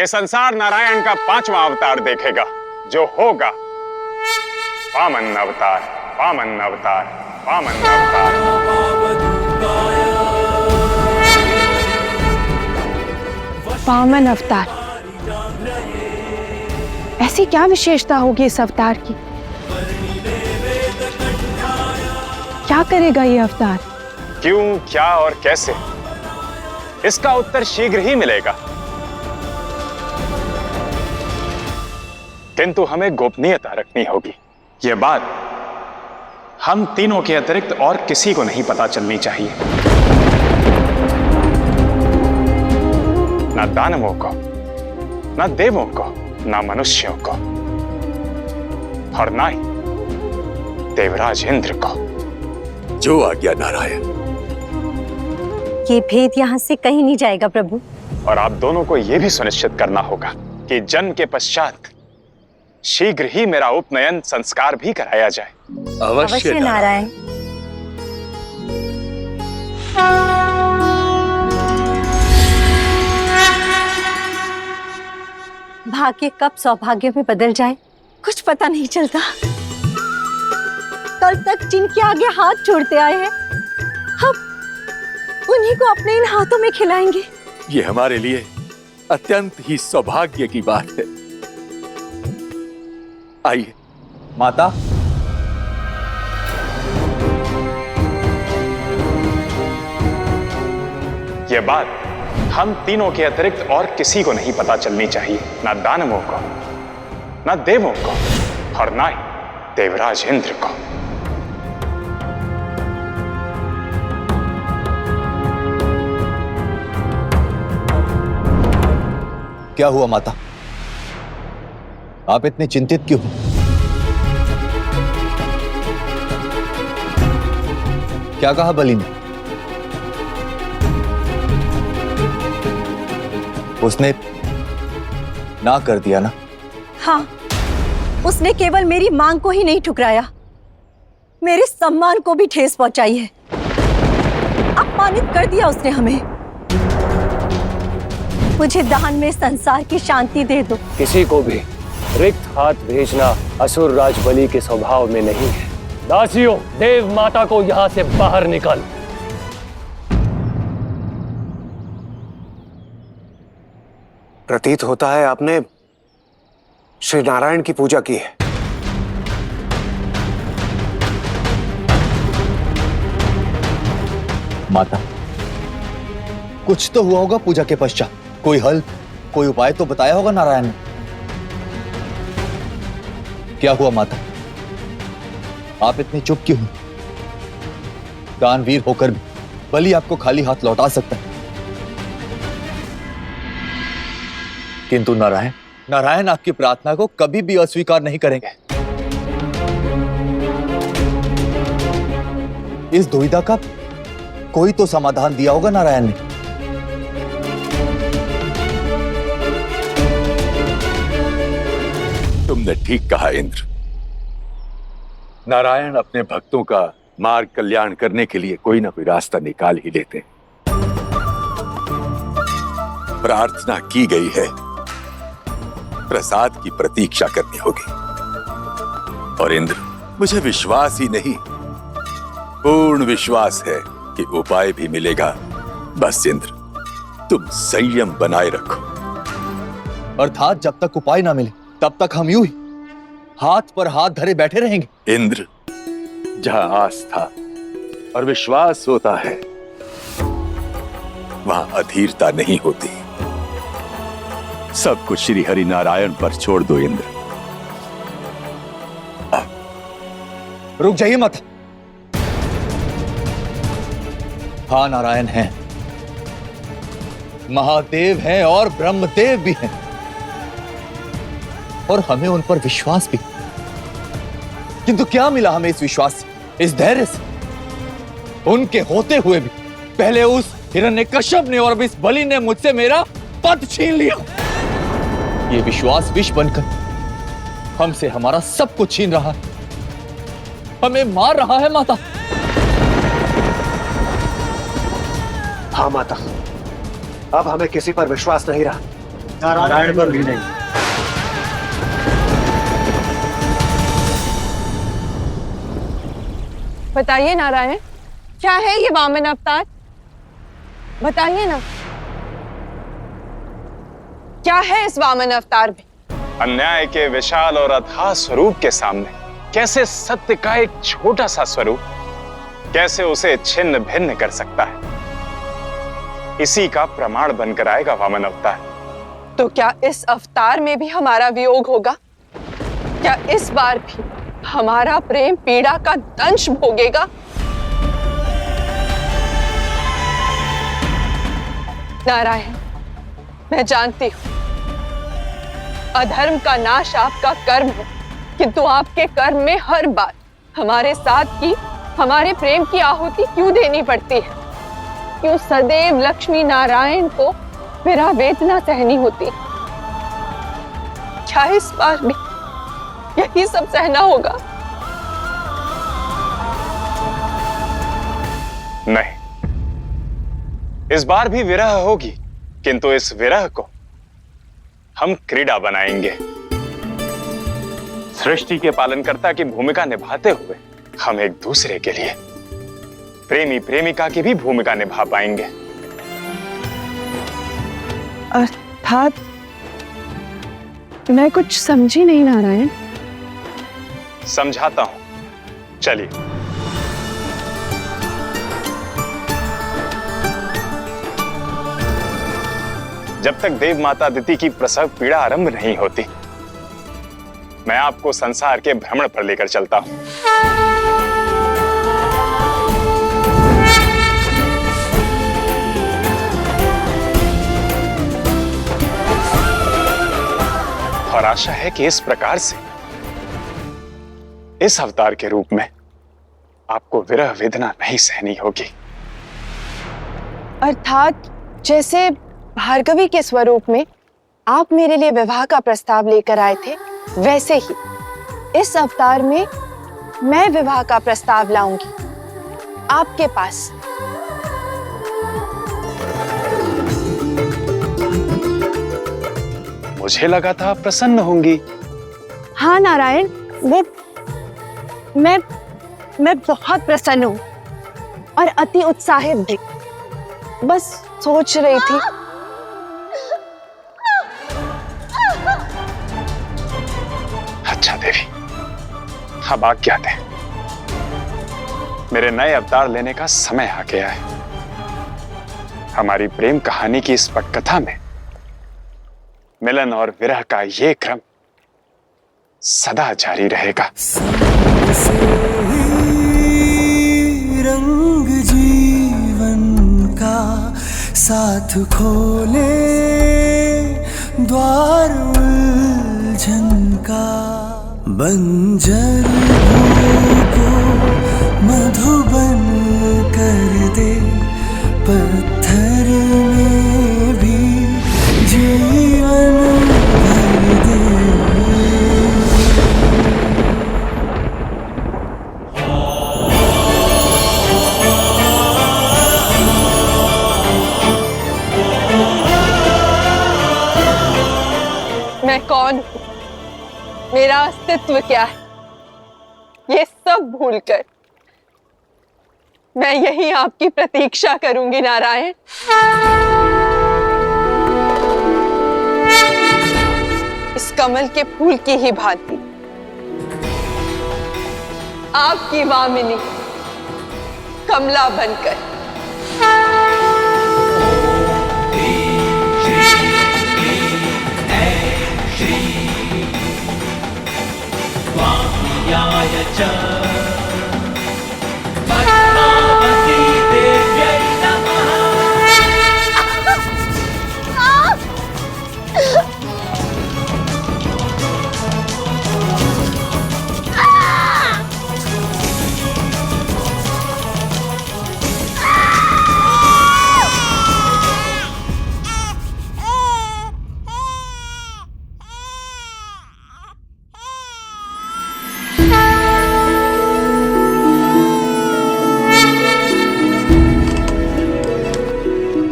ये संसार नारायण का 5वां अवतार देखेगा, जो होगा वामन अवतार, वामन अवतार, वामन अवतार। वामन अवतार, ऐसी क्या विशेषता होगी इस अवतार की? क्या करेगा ये अवतार? क्यों, क्या और कैसे, इसका उत्तर शीघ्र ही मिलेगा। किंतु हमें गोपनीयता रखनी होगी। यह बात हम तीनों के अतिरिक्त और किसी को नहीं पता चलनी चाहिए। ना दानवों को, ना देवों को, ना मनुष्यों को, और ना ही देवराज इंद्र को। जो आज्ञा नारायण। ये भेद यहाँ से कहीं नहीं जाएगा प्रभु। और आप दोनों को यह भी सुनिश्चित करना होगा कि जन्म के पश्चात शीघ्र ही मेरा उपनयन संस्कार भी कराया जाए। अवश्य नारायण। भाग्य कब सौभाग्य में बदल जाए कुछ पता नहीं चलता। कल तक जिनके आगे हाथ जोड़ते आए हैं, हम उन्हीं को अपने इन हाथों में खिलाएंगे। ये हमारे लिए अत्यंत ही सौभाग्य की बात है। आइए माता। यह बात हम तीनों के अतिरिक्त और किसी को नहीं पता चलनी चाहिए, ना दानवों को, ना देवों को, और ना ही देवराज इंद्र को। क्या हुआ माता? आप इतने चिंतित क्यों हो? क्या कहा बलि ने? उसने ना कर दिया ना? हाँ, उसने केवल मेरी मांग को ही नहीं ठुकराया, मेरे सम्मान को भी ठेस पहुंचाई है। अपमानित कर दिया उसने हमें। मुझे दान में संसार की शांति दे दो। किसी को भी रिक्त हाथ भेजना असुर राज बलि के स्वभाव में नहीं है। दासियों, देव माता को यहाँ से बाहर निकाल। प्रतीत होता है आपने श्री नारायण की पूजा की है। माता, कुछ तो हुआ होगा पूजा के पश्चात। कोई हल, कोई उपाय तो बताया होगा नारायण ने। क्या हुआ माता? आप इतने चुप क्यों हैं? दानवीर होकर भी बलि आपको खाली हाथ लौटा सकता है, किंतु नारायण आपकी प्रार्थना को कभी भी अस्वीकार नहीं करेंगे। इस दुविधा का कोई तो समाधान दिया होगा नारायण ने। तुमने ठीक कहा इंद्र। नारायण अपने भक्तों का मार्ग कल्याण करने के लिए कोई ना कोई रास्ता निकाल ही लेते हैं। प्रार्थना की गई है, प्रसाद की प्रतीक्षा करनी होगी। और इंद्र, मुझे विश्वास ही नहीं, पूर्ण विश्वास है कि उपाय भी मिलेगा। बस इंद्र, तुम संयम बनाए रखो। अर्थात जब तक उपाय ना मिले तब तक हम यूं ही हाथ पर हाथ धरे बैठे रहेंगे। इंद्र, जहां आस्था और विश्वास होता है वहां अधीरता नहीं होती। सब कुछ श्री हरि नारायण पर छोड़ दो इंद्र। रुक जाइए मत। हाँ, नारायण हैं, महादेव हैं और ब्रह्मदेव भी हैं, और हमें उन पर विश्वास भी। किंतु क्या मिला हमें इस विश्वास से, इस धैर्य से? उनके होते हुए भी पहले उस हिरण्यकश्यप ने और अब इस बलि ने मुझसे मेरा पद छीन लिया। ये विश्वास विष बनकर हमसे हमारा सब कुछ छीन रहा है, हमें मार रहा है माता। हाँ माता, अब हमें किसी पर विश्वास नहीं रहा। नारायण पर भी नहीं। बताइए नारायण, क्या है ये वामन अवतार? बताइए ना, क्या है इस वामन अवतार में? अन्याय के विशाल और अथाह स्वरूप के सामने कैसे सत्य का एक छोटा सा स्वरूप, कैसे उसे छिन्न भिन्न कर सकता है, इसी का प्रमाण बनकर आएगा वामन अवतार। तो क्या इस अवतार में भी हमारा वियोग होगा? क्या इस बार भी हमारा प्रेम पीड़ा का दंश भोगेगा? नारायण, मैं जानती हूं अधर्म का नाश आपका कर्म है, किंतु आपके कर्म में हर बार हमारे साथ की, हमारे प्रेम की आहुति क्यों देनी पड़ती है? क्यों सदैव लक्ष्मी नारायण को विरह वेदना सहनी होती? क्या इस बार भी यही सब सहना होगा? नहीं, इस बार भी विरह होगी, किंतु इस विरह को हम क्रीड़ा बनाएंगे। सृष्टि के पालनकर्ता की भूमिका निभाते हुए हम एक दूसरे के लिए प्रेमी प्रेमिका की भी भूमिका निभा पाएंगे। अर्थात मैं कुछ समझी नहीं नारायण। समझाता हूं, चलिए। जब तक देव माता अदिति की प्रसव पीड़ा आरंभ नहीं होती, मैं आपको संसार के भ्रमण पर लेकर चलता हूं। और आशा है कि इस प्रकार से, इस अवतार के रूप में आपको विरह वेदना नहीं सहनी होगी। अर्थात जैसे भार्गवी के स्वरूप में आप मेरे लिए विवाह का प्रस्ताव लेकर आए थे, वैसे ही इस अवतार में मैं विवाह का प्रस्ताव लाऊंगी आपके पास। मुझे लगा था आप प्रसन्न होंगी। हाँ नारायण, मैं बहुत प्रसन्न हूँ और अति उत्साहित भी। बस सोच रही थी अच्छा देवी, अब आज्ञा दें। मेरे नए अवतार लेने का समय आ गया है। हमारी प्रेम कहानी की इस पटकथा में मिलन और विरह का ये क्रम सदा जारी रहेगा। रंग जीवन का साथ खोले द्वार उलझन का, बंजर को मधुबन कर दे, पत्थर में भी जीवन भर दे। मैं कौन हूं, मेरा अस्तित्व क्या है, ये सब भूलकर मैं यही आपकी प्रतीक्षा करूंगी नारायण। इस कमल के फूल की ही भांति आपकी वामिनी कमला बनकर।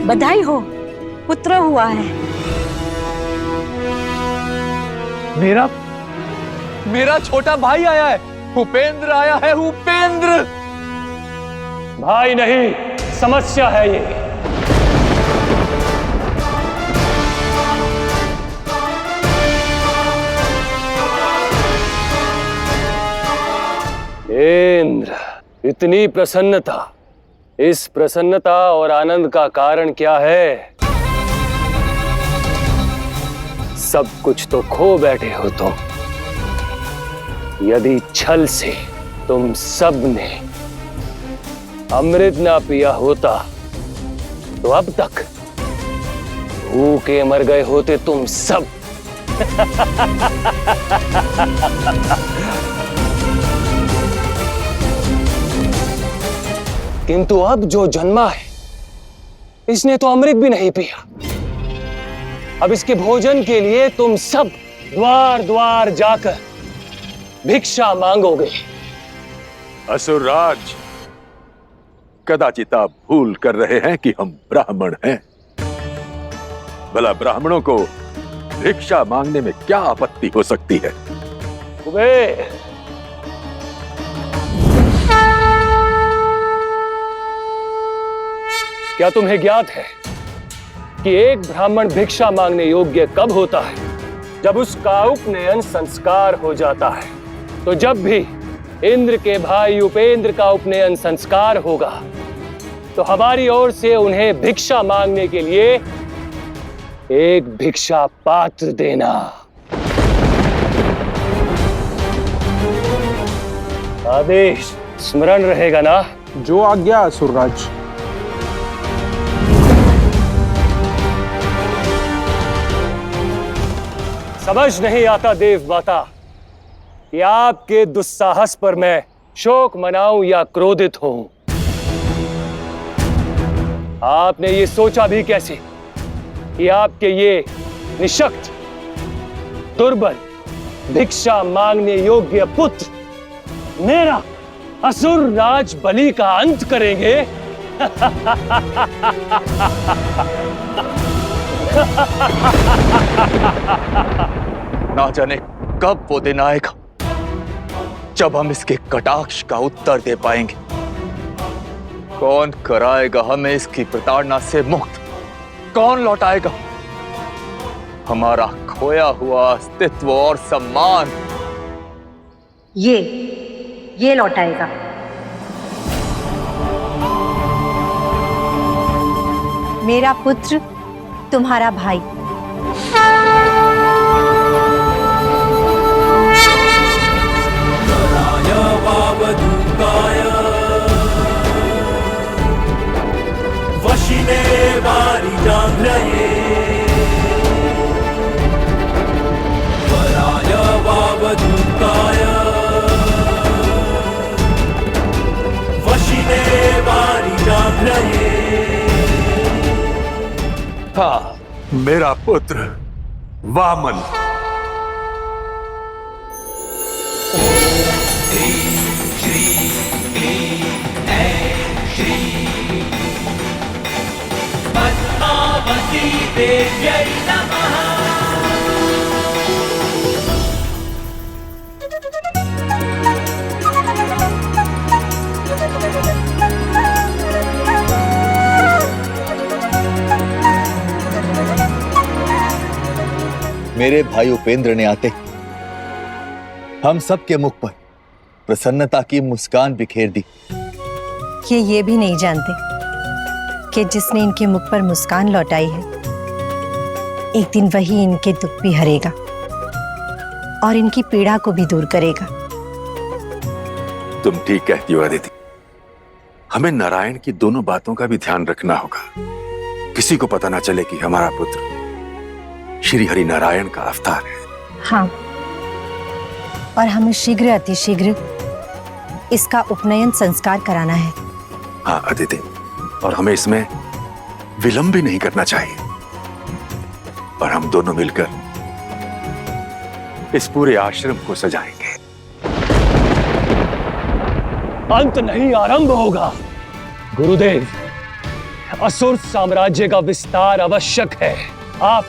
बधाई हो, पुत्र हुआ है। मेरा मेरा छोटा भाई आया है, उपेंद्र आया है, उपेंद्र। भाई नहीं, समस्या है ये। इंद्र, इतनी प्रसन्नता, इस प्रसन्नता और आनंद का कारण क्या है? सब कुछ तो खो बैठे हो तुम। यदि छल से तुम सब ने अमृत ना पिया होता तो अब तक भूखे मर गए होते तुम सब। किंतु अब जो जन्मा है इसने तो अमृत भी नहीं पिया। अब इसके भोजन के लिए तुम सब द्वार द्वार जाकर भिक्षा मांगोगे। असुरराज, कदाचित आप भूल कर रहे हैं कि हम ब्राह्मण हैं। भला ब्राह्मणों को भिक्षा मांगने में क्या आपत्ति हो सकती है? कुबेर, क्या तुम्हें ज्ञात है कि एक ब्राह्मण भिक्षा मांगने योग्य कब होता है? जब उसका उपनयन संस्कार हो जाता है। तो जब भी इंद्र के भाई उपेंद्र का उपनयन संस्कार होगा तो हमारी ओर से उन्हें भिक्षा मांगने के लिए एक भिक्षा पात्र देना। आदेश स्मरण रहेगा ना? जो आज्ञा असुरराज। समझ नहीं आता देव माता कि आपके दुस्साहस पर मैं शोक मनाऊं या क्रोधित हूं। आपने ये सोचा भी कैसे कि आपके ये निशक्त, दुर्बल, भिक्षा मांगने योग्य पुत्र मेरा असुर राज बलि का अंत करेंगे? ना जाने कब वो दिन आएगा जब हम इसके कटाक्ष का उत्तर दे पाएंगे। कौन कराएगा हमें इसकी प्रताड़ना से मुक्त? कौन लौटाएगा हमारा खोया हुआ अस्तित्व और सम्मान? ये लौटाएगा। मेरा पुत्र, तुम्हारा भाई। वशिने वारी जान रहे, वराय वावधूताय, वशिने वारी जान रहे। हाँ, मेरा पुत्र वामन। पद्मावती देव्यै नमः। मेरे भाई उपेंद्र ने आते हम सबके मुख पर प्रसन्नता की मुस्कान बिखेर दी। ये भी नहीं जानते कि जिसने इनके मुख पर मुस्कान लौटाई है एक दिन वही इनके दुख भी हरेगा और इनकी पीड़ा को भी दूर करेगा। तुम ठीक कहती हो अदिति। हमें नारायण की दोनों बातों का भी ध्यान रखना होगा। किसी को पता ना चले कि हमारा पुत्र श्री हरि नारायण का अवतार है। हाँ, और हमें शीघ्र अतिशीघ्र इसका उपनयन संस्कार कराना है। हाँ अदिति, और हमें इसमें विलंब भी नहीं करना चाहिए। और हम दोनों मिलकर इस पूरे आश्रम को सजाएंगे। अंत नहीं, आरंभ होगा। गुरुदेव, असुर साम्राज्य का विस्तार आवश्यक है। आप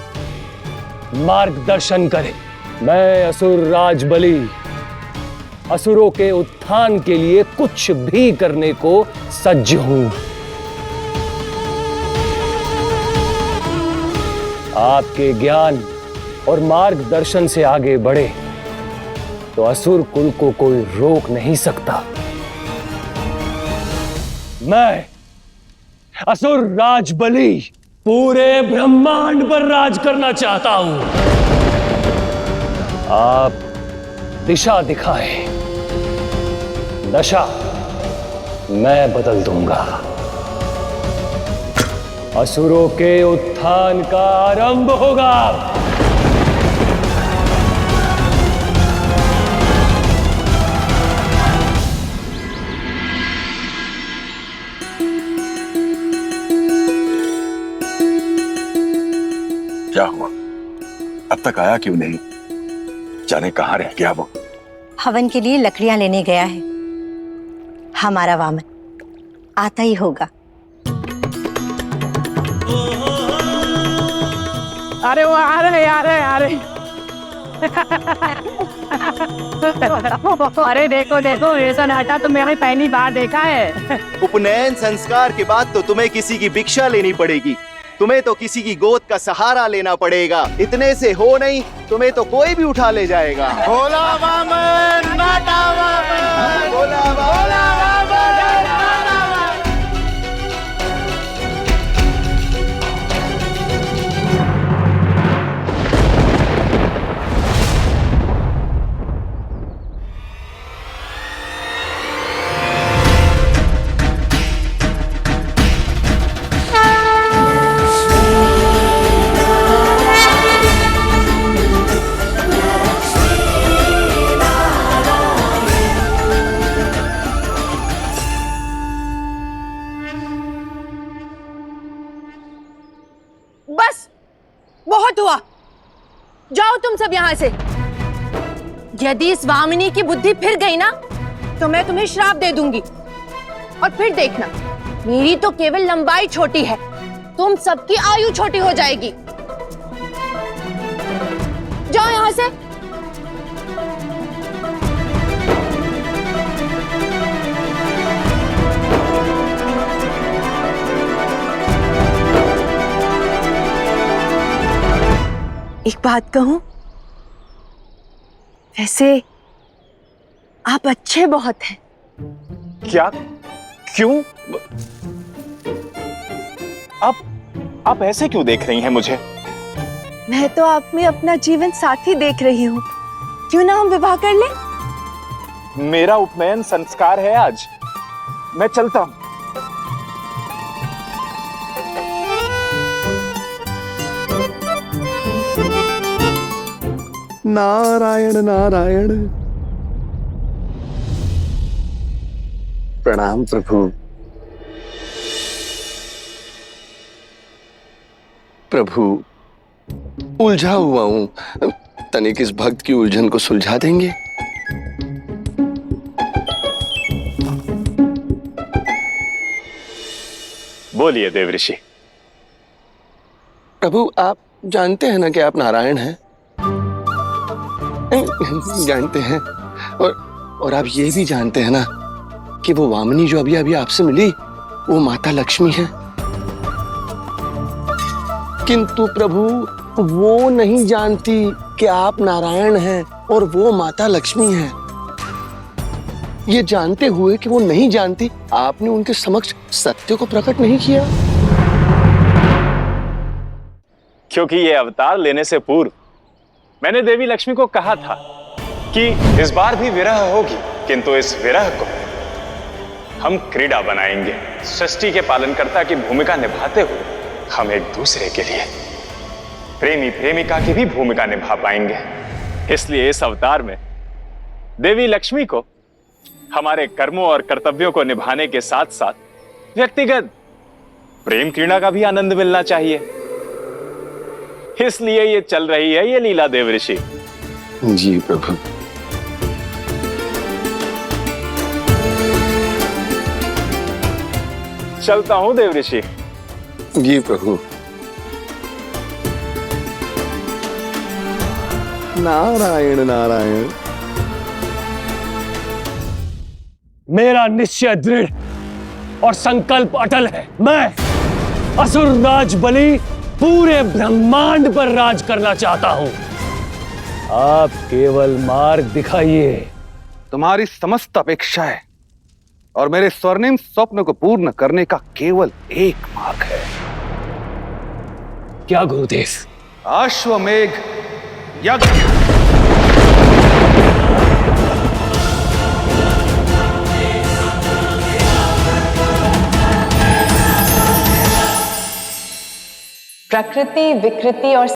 मार्गदर्शन करें, मैं असुर राज बलि असुरों के उत्थान के लिए कुछ भी करने को सज्ज हूं। आपके ज्ञान और मार्गदर्शन से आगे बढ़े तो असुर कुल को कोई रोक नहीं सकता। मैं असुर राज बलि पूरे ब्रह्मांड पर राज करना चाहता हूं। आप दिशा दिखाएं, दशा मैं बदल दूंगा। असुरों के उत्थान का आरंभ होगा। क्या हुआ? अब तक आया क्यों नहीं? जाने कहां रह गया वो? हवन के लिए लकड़ियां लेने गया है। हमारा वामन आता ही होगा। अरे वो आ रहे अरे देखो देखो, ऐसा नाटा तो मैंने पहली बार देखा है। उपनयन संस्कार के बाद तो तुम्हें किसी की भिक्षा लेनी पड़ेगी। तुम्हें तो किसी की गोद का सहारा लेना पड़ेगा। इतने से हो नहीं, तुम्हें तो कोई भी उठा ले जाएगा। भोला वामन, नाटा वामन, भोला वामन। बस बहुत हुआ, जाओ तुम सब यहां से। यदि इस वामिनी की बुद्धि फिर गई ना तो मैं तुम्हें श्राप दे दूंगी। और फिर देखना, मेरी तो केवल लंबाई छोटी है, तुम सबकी आयु छोटी हो जाएगी। जाओ यहां से। एक बात कहूं, वैसे आप अच्छे बहुत हैं। क्या? क्यों? आप ऐसे क्यों देख रही हैं मुझे? मैं तो आप में अपना जीवन साथी देख रही हूँ। क्यों ना हम विवाह कर लें? मेरा उपनयन संस्कार है आज, मैं चलता हूं। नारायण नारायण। प्रणाम प्रभु। प्रभु, उलझा हुआ हूं, तनिक इस भक्त की उलझन को सुलझा देंगे? बोलिए देवऋषि। प्रभु, आप जानते हैं ना कि आप नारायण हैं? जानते हैं। और आप ये भी जानते हैं ना कि वो वामनी जो अभी अभी आपसे मिली वो माता लक्ष्मी है। किंतु प्रभु, वो नहीं जानती कि आप नारायण हैं और वो माता लक्ष्मी हैं। ये जानते हुए कि वो नहीं जानती, आपने उनके समक्ष सत्य को प्रकट नहीं किया। क्योंकि ये अवतार लेने से पूर्व मैंने देवी लक्ष्मी को कहा था कि इस बार भी विरह होगी, किंतु इस विरह को हम क्रीड़ा बनाएंगे। सृष्टि के पालनकर्ता की भूमिका निभाते हुए हम एक दूसरे के लिए प्रेमी प्रेमिका की भी भूमिका निभा पाएंगे। इसलिए इस अवतार में देवी लक्ष्मी को हमारे कर्मों और कर्तव्यों को निभाने के साथ साथ व्यक्तिगत प्रेम क्रीड़ा का भी आनंद मिलना चाहिए। इसलिए ये चल रही है ये लीला देवऋषि। जी प्रभु। चलता हूं देवऋषि। जी प्रभु। नारायण नारायण। मेरा निश्चय दृढ़ और संकल्प अटल है। मैं असुर राज बलि पूरे ब्रह्मांड पर राज करना चाहता हूं। आप केवल मार्ग दिखाइए। तुम्हारी समस्त अपेक्षाएं और मेरे स्वर्णिम स्वप्न को पूर्ण करने का केवल एक मार्ग है। क्या गुरुदेव? अश्वमेघ यज्ञ। प्रकृति, विकृति और